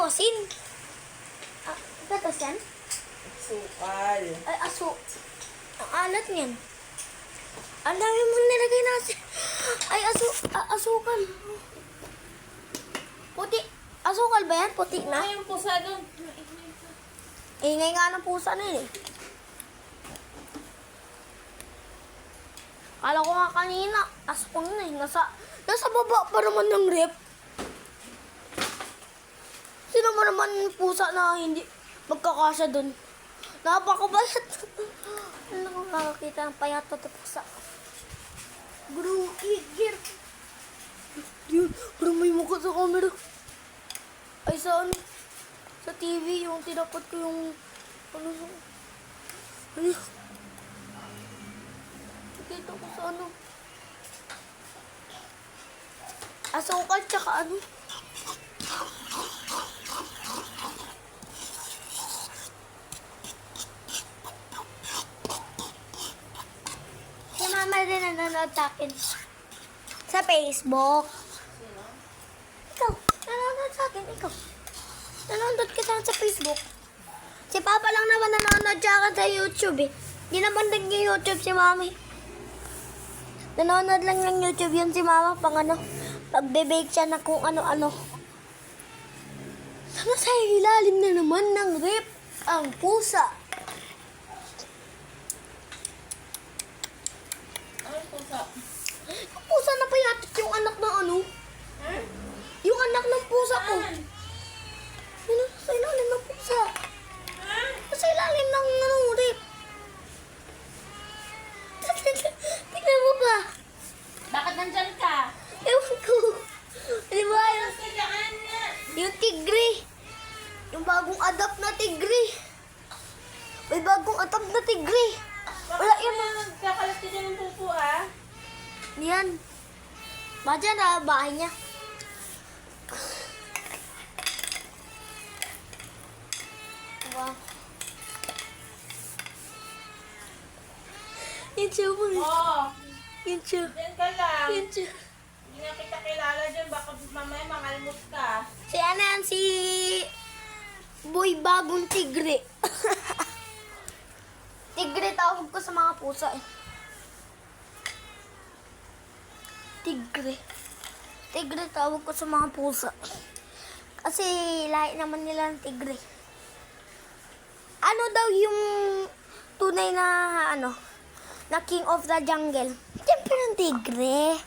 asin. Gatas yan? Sukal. Ay, ang alat niyan. Ang dami mo nilagay na asin. Ay, asukal. Puti. Asukal ba yan? Puti na? Ay, yung pusa doon. Ingay nga ng pusa na yun eh. Kala ko nga kanina, asukal na eh. Nasa baba pa naman ng rep. Sino mo naman yung pusa na hindi magkakasya dun? Napakabayat. Ano kung nakakita ng payat na pusa? Bro, igir. Yun, bro, may mukha sa camera. Ay, sa ano? Sa TV, yung tinapat ko yung... Ano? Nakita ko sa ano? Asukal, tsaka ano? Si mama din nanonood sa akin. Sa Facebook. Ikaw, nanonood sa akin, ikaw. Nanonood ka sa Facebook. Si Papa lang naman nanonood sa akin sa YouTube eh. Hindi naman nag-YouTube si Mami. Nanonood lang ng YouTube yun si Mama pang ano. Pagbe-bake siya na kung ano-ano. Sana sa ilalim na naman ng rep ang pusa. Ay, pusa. Yung pusa na payatot yung anak ng ano? Hmm? Yung anak ng pusa ko. Saan? Yun ang sa ilalim ng pusa. Ha? Sa ilalim ng ano, rep. Tignan mo ba? Bakit nandyan ka? Ewan ko. Di ba yun? Kailangan na. Yung tigre. Yung bagong adapt na tigre. May bagong adapt na tigre. Wala yun. Nagkakalat ka dyan ng pupo, ah. Yan. Ba dyan na bahay niya? Wow. Yan siya mo. Oo. Yan siya. Dyan ka lang. Yan siya. Hindi nga kita kilala dyan. Baka mamaya mangalmot ka. Si ano yan? Si... Boy Bagong Tigre. Tigre tawag ko sa mga pusa eh. Tigre. Tigre tawag ko sa mga pusa. Kasi lahi naman nila ng tigre. Ano daw yung tunay na ano? Na king of the jungle? Siyempre ng tigre.